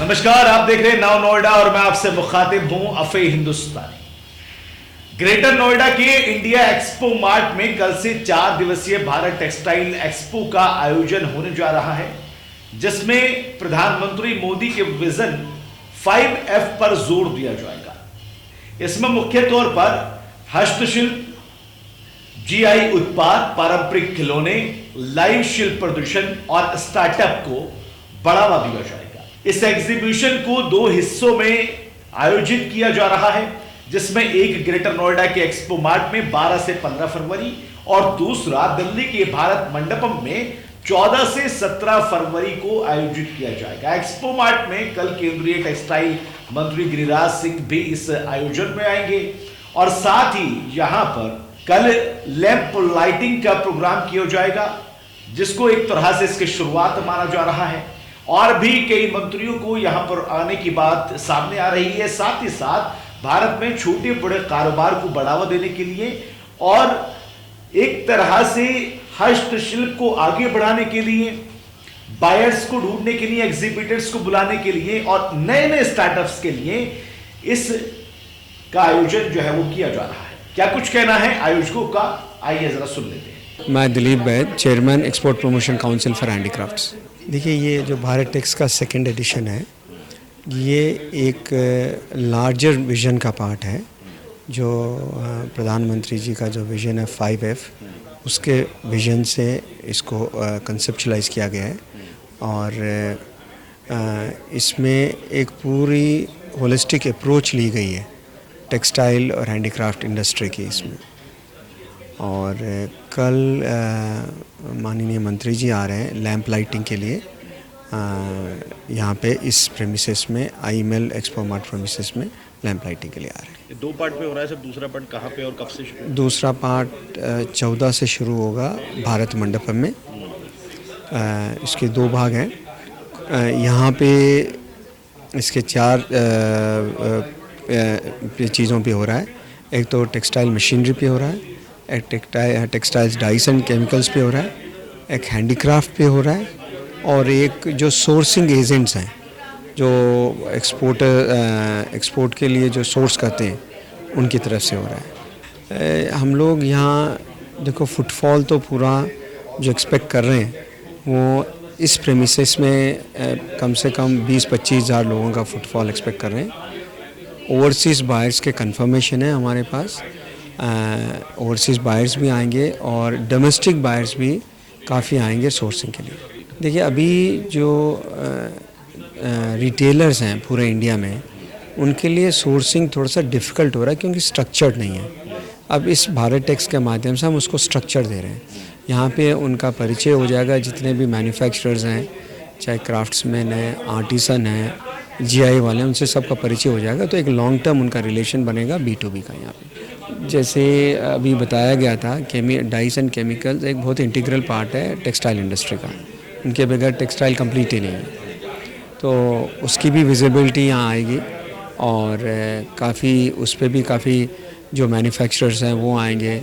नमस्कार, आप देख रहे हैं नाउ नोएडा और मैं आपसे मुखातिब हूं अफे हिंदुस्तानी। ग्रेटर नोएडा के इंडिया एक्सपो मार्ट में कल से 4 दिवसीय भारत टेक्सटाइल एक्सपो का आयोजन होने जा रहा है, जिसमें प्रधानमंत्री मोदी के विजन 5F पर जोर दिया जाएगा। इसमें मुख्य तौर पर हस्तशिल्प, जीआई उत्पाद, पारंपरिक खिलौने, लाइव शिल्प प्रदर्शन और स्टार्टअप को बढ़ावा दिया जाएगा। इस एग्जीबिशन को 2 हिस्सों में आयोजित किया जा रहा है, जिसमें एक ग्रेटर नोएडा के एक्सपो मार्ट में 12 से 15 फरवरी और दूसरा दिल्ली के भारत मंडपम में 14 से 17 फरवरी को आयोजित किया जाएगा। एक्सपो मार्ट में कल केंद्रीय टेक्सटाइल मंत्री गिरिराज सिंह भी इस आयोजन में आएंगे और साथ ही यहां पर कल लैंप लाइटिंग का प्रोग्राम किया जाएगा, जिसको एक तरह से इसकी शुरुआत माना जा रहा है। और भी कई मंत्रियों को यहां पर आने की बात सामने आ रही है। साथ ही साथ भारत में छोटे बड़े कारोबार को बढ़ावा देने के लिए और एक तरह से हस्तशिल्प को आगे बढ़ाने के लिए, बायर्स को ढूंढने के लिए, एग्जीबिटर्स को बुलाने के लिए और नए नए स्टार्टअप्स के लिए इस का आयोजन जो है वो किया जा रहा है। क्या कुछ कहना है आयोजकों का, आइए जरा सुन लेते हैं। मैं Dilip Baid, chairman Export Promotion Council for Handicrafts. देखिए, ये जो भारत टेक्स का 2nd एडिशन है, ये एक लार्जर विजन का पार्ट है। जो प्रधानमंत्री जी का जो विजन है 5F, उसके विजन से इसको कंसेप्चुलाइज किया गया है और इसमें एक पूरी होलिस्टिक अप्रोच ली गई है टेक्सटाइल और हैंडीक्राफ्ट इंडस्ट्री की इसमें। और कल माननीय मंत्री जी आ रहे हैं लैंप लाइटिंग के लिए यहाँ पे इस प्रेमिसेस में, आईमेल एक्सपो मार्ट प्रेमिसेस में लैंप लाइटिंग के लिए आ रहे हैं। 2 पार्ट पे हो रहा है सर, दूसरा पार्ट कहाँ पे और कब से शुरू? दूसरा पार्ट 14 से शुरू होगा भारत मंडपम में। इसके 2 भाग हैं। यहाँ पे इसके 4 चीज़ों पे हो रहा है। एक तो टेक्सटाइल मशीनरी पे हो रहा है, एक टेक्सटाइल्स डाइस एंड केमिकल्स पे हो रहा है, एक हैंडीक्राफ्ट पे हो रहा है और एक जो सोर्सिंग एजेंट्स हैं, जो एक्सपोर्ट के लिए जो सोर्स करते हैं, उनकी तरफ से हो रहा है। हम लोग यहाँ देखो, फुटफॉल तो पूरा जो एक्सपेक्ट कर रहे हैं वो इस प्रेमिसेस में कम से कम 20-25 हज़ार लोगों का फुटफॉल एक्सपेक्ट कर रहे हैं। ओवरसीज़ बायर्स के कंफर्मेशन है हमारे पास। ओवरसीज़ बायर्स भी आएंगे और डोमेस्टिक बायर्स भी काफ़ी आएंगे सोर्सिंग के लिए। देखिए, अभी जो रिटेलर्स हैं पूरे इंडिया में, उनके लिए सोर्सिंग थोड़ा सा डिफ़िकल्ट हो रहा है क्योंकि स्ट्रक्चर्ड नहीं है। अब इस भारत टेक्स के माध्यम से हम उसको स्ट्रक्चर दे रहे हैं। यहाँ पे उनका परिचय हो जाएगा, जितने भी मैन्युफैक्चरर्स हैं, चाहे क्राफ्ट्समैन हैं, आर्टिसन हैं, जीआई वाले, उनसे सबका परिचय हो जाएगा। तो एक लॉन्ग टर्म उनका रिलेशन बनेगा B2B का। यहाँ पे जैसे अभी बताया गया था, डाइस एंड केमिकल्स एक बहुत इंटीग्रल पार्ट है टेक्सटाइल इंडस्ट्री का। उनके बगैर टेक्सटाइल कंप्लीट ही नहीं है, तो उसकी भी विजिबिलिटी यहाँ आएगी और काफ़ी उस पर भी काफ़ी जो मैन्युफैक्चरर्स हैं वो आएंगे।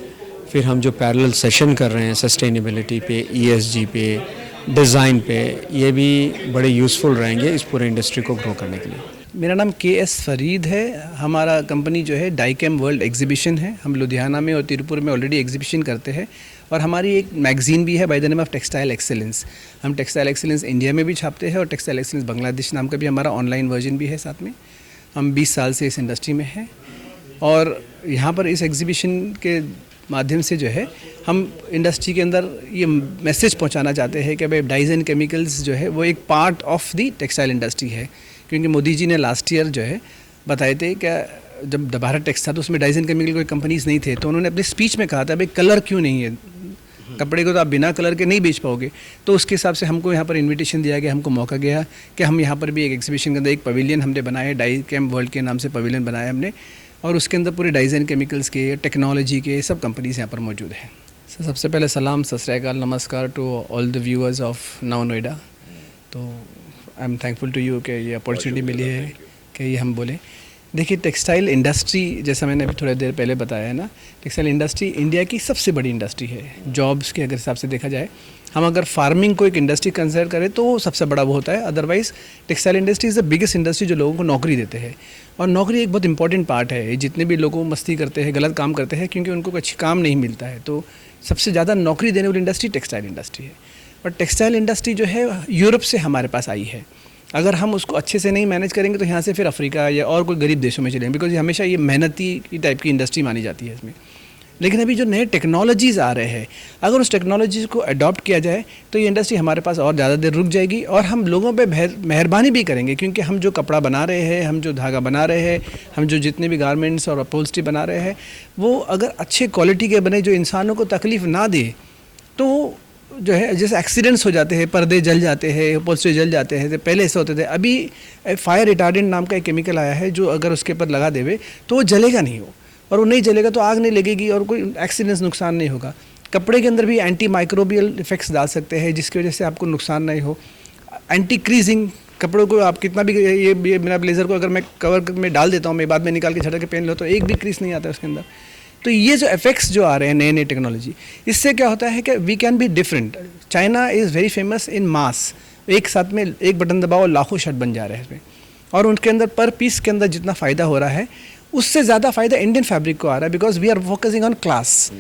फिर हम जो पैरेलल सेशन कर रहे हैं सस्टेनेबिलिटी पे, ESG पे, डिज़ाइन पे, ये भी बड़े यूज़फुल रहेंगे इस पूरे इंडस्ट्री को ग्रो करने के लिए। मेरा नाम KS फरीद है। हमारा कंपनी जो है डाइकेम वर्ल्ड एग्जीबिशन है। हम लुधियाना में और तिरुपुर में ऑलरेडी एग्जीबिशन करते हैं और हमारी एक मैगज़ीन भी है by the name of textile excellence. हम टेक्सटाइल एक्सेलेंस इंडिया में भी छापते हैं और टेक्सटाइल एक्सेलेंस बांग्लादेश नाम का भी हमारा ऑनलाइन वर्जन भी है साथ में। हम 20 साल से इस इंडस्ट्री में हैं और यहाँ पर इस एग्जीबिशन के माध्यम से जो है हम इंडस्ट्री के अंदर ये मैसेज पहुँचाना चाहते हैं कि भाई डाइज एंड केमिकल्स जो है वो एक part of the textile industry है। क्योंकि मोदी जी ने लास्ट ईयर जो है बताए थे कि जब भारत टेक्स था तो उसमें डाइज एंड केमिकल कोई कंपनीज नहीं थे, तो उन्होंने अपने स्पीच में कहा था भाई कलर क्यों नहीं है, कपड़े को तो आप बिना कलर के नहीं बेच पाओगे। तो उसके हिसाब से हमको यहाँ पर इन्विटेशन दिया गया, हमको मौका गया कि हम यहाँ पर भी एक एग्जीबिशन के अंदर एक पवेलियन हमने बनाया, डाइकेम वर्ल्ड के नाम से पवेलियन बनाया हमने, और उसके अंदर पूरे डाइज एंड केमिकल्स के, टेक्नोलॉजी के सब कंपनीज यहाँ पर मौजूद हैं। सबसे पहले सलाम, सत श्री अकाल, नमस्कार to all the viewers of Now Noida. तो I am thankful to you कि ये अपॉर्चुनिटी मिली है कि ये हम बोलें। देखिए, टेक्सटाइल इंडस्ट्री, जैसा मैंने अभी थोड़ी देर पहले बताया है ना, टेक्सटाइल इंडस्ट्री इंडिया की सबसे बड़ी इंडस्ट्री है जॉब्स के अगर हिसाब से देखा जाए। हम अगर फार्मिंग को एक इंडस्ट्री कंसिडर करें तो सबसे बड़ा वो होता है, otherwise textile industry is the biggest industry जो लोगों को नौकरी देते हैं। और नौकरी एक बहुत इंपॉर्टेंट पार्ट है। जितने भी लोग मस्ती करते हैं, गलत काम करते हैं, क्योंकि उनको अच्छी काम नहीं मिलता है, तो सबसे ज़्यादा नौकरी देने वाली इंडस्ट्री टेक्सटाइल इंडस्ट्री है। और टेक्सटाइल इंडस्ट्री जो है यूरोप से हमारे पास आई है। अगर हम उसको अच्छे से नहीं मैनेज करेंगे तो यहाँ से फिर अफ्रीका या और कोई गरीब देशों में चलेंगे, बिकॉज ये हमेशा ये मेहनती की टाइप की इंडस्ट्री मानी जाती है इसमें। लेकिन अभी जो नए टेक्नोलॉजीज़ आ रहे हैं, अगर उस टेक्नोलॉजीज़ को अडॉप्ट किया जाए तो ये इंडस्ट्री हमारे पास और ज़्यादा देर रुक जाएगी और हम लोगों पे मेहरबानी भी करेंगे, क्योंकि हम जो कपड़ा बना रहे हैं, हम जो धागा बना रहे हैं, हम जो जितने भी गारमेंट्स और अपहोल्स्ट्री बना रहे हैं, वो अगर अच्छे क्वालिटी के बने जो इंसानों को तकलीफ़ ना दे, तो जो है जैसे एक्सीडेंट्स हो जाते हैं, पर्दे जल जाते हैं, अपहोल्स्ट्री जल जाते हैं, तो पहले ऐसे होते थे। अभी फायर रिटार्डेंट नाम का एक केमिकल आया है जो अगर उसके ऊपर लगा देवे तो वो जलेगा नहीं, हो और वो नहीं जलेगा तो आग नहीं लगेगी और कोई एक्सीडेंट्स नुकसान नहीं होगा। कपड़े के अंदर भी एंटी माइक्रोबियल इफेक्ट्स डाल सकते हैं जिसकी वजह से आपको नुकसान नहीं हो। एंटी क्रीजिंग, कपड़ों को आप कितना भी ये मेरा ब्लेजर को अगर मैं कवर में डाल देता हूँ, मैं बाद में निकाल के झटक के पहन लो तो एक भी क्रीज नहीं आता है उसके अंदर। तो ये जो इफेक्ट्स जो आ रहे हैं नए नए टेक्नोलॉजी, इससे क्या होता है कि we can be different. China is very famous in mass, एक साथ में एक बटन दबाओ लाखों शर्ट बन जा रहे हैं इसमें, और उनके अंदर पर पीस के अंदर जितना फ़ायदा हो रहा है उससे ज़्यादा फ़ायदा इंडियन फैब्रिक को आ रहा है, because we are focusing on class,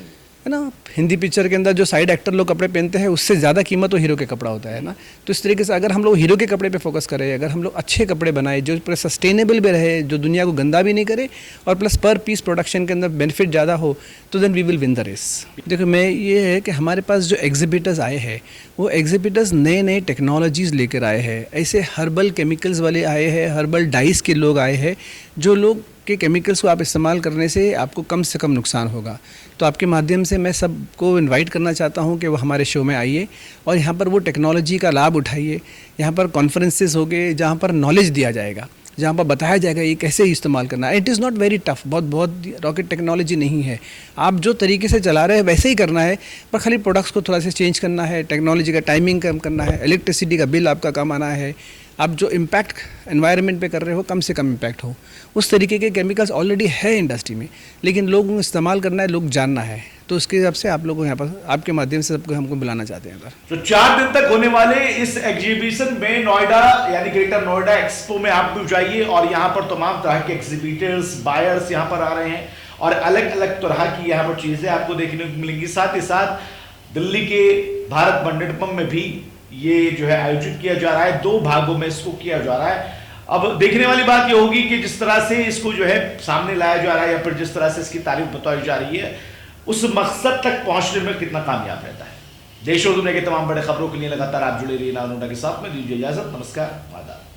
है ना। हिंदी पिक्चर के अंदर जो साइड एक्टर लोग कपड़े पहनते हैं उससे ज़्यादा कीमत तो हीरो के कपड़ा होता है ना। तो इस तरीके से अगर हम लोग हीरो के कपड़े पे फोकस करें, अगर हम लोग अच्छे कपड़े बनाए जो पूरे सस्टेनेबल भी रहे, जो दुनिया को गंदा भी नहीं करे, और प्लस पर पीस प्रोडक्शन के अंदर बेनिफिट ज़्यादा हो, तो then we will win the race. देखो, मैं ये है कि हमारे पास जो एग्जिबिटर्स आए हैं वो एग्जिबिटर्स नए नए टेक्नोलॉजीज़ लेकर आए हैं। ऐसे हर्बल केमिकल्स वाले आए हैं, हर्बल डाइस के लोग आए हैं, जो लोग के केमिकल्स को आप इस्तेमाल करने से आपको कम से कम नुकसान होगा। तो आपके माध्यम से मैं सबको इनवाइट करना चाहता हूं कि वो हमारे शो में आइए और यहाँ पर वो टेक्नोलॉजी का लाभ उठाइए। यहाँ पर कॉन्फ्रेंसेस होंगे जहाँ पर नॉलेज दिया जाएगा, जहाँ पर बताया जाएगा ये कैसे इस्तेमाल करना है। It is not very tough, बहुत रॉकेट टेक्नोलॉजी नहीं है। आप जो तरीके से चला रहे हैं वैसे ही करना है, पर खाली प्रोडक्ट्स को थोड़ा सा चेंज करना है, टेक्नोलॉजी का टाइमिंग कम करना है, इलेक्ट्रिसिटी का बिल आपका कम आना है, आप जो इम्पैक्ट एनवायरनमेंट पे कर रहे हो कम से कम इम्पैक्ट हो। उस तरीके के केमिकल्स ऑलरेडी है इंडस्ट्री में, लेकिन लोगों को इस्तेमाल करना है, लोग जानना है। तो उसके हिसाब से आप लोगों को यहाँ पर आपके माध्यम से सबको हमको बुलाना चाहते हैं। तो 4 दिन तक होने वाले इस एग्जीबिशन में नोएडा यानी ग्रेटर नोएडा एक्सपो में आप भी जाइए और यहाँ पर तमाम तरह के एग्जीबिटर्स, बायर्स यहाँ पर आ रहे हैं और अलग अलग तरह की यहाँ पर चीजें आपको देखने को मिलेंगी। साथ ही साथ दिल्ली के भारत मंडपम में भी ये जो है आयोजित किया जा रहा है, 2 भागों में इसको किया जा रहा है। अब देखने वाली बात ये होगी कि जिस तरह से इसको जो है सामने लाया जा रहा है या फिर जिस तरह से इसकी तारीफ बताई जा रही है, उस मकसद तक पहुंचने में कितना कामयाब रहता है। देश और दुनिया के तमाम बड़े खबरों के लिए लगातार आप जुड़े रहिए नालंदा के साथ में। दीजिए इजाजत, नमस्कार, आदाब।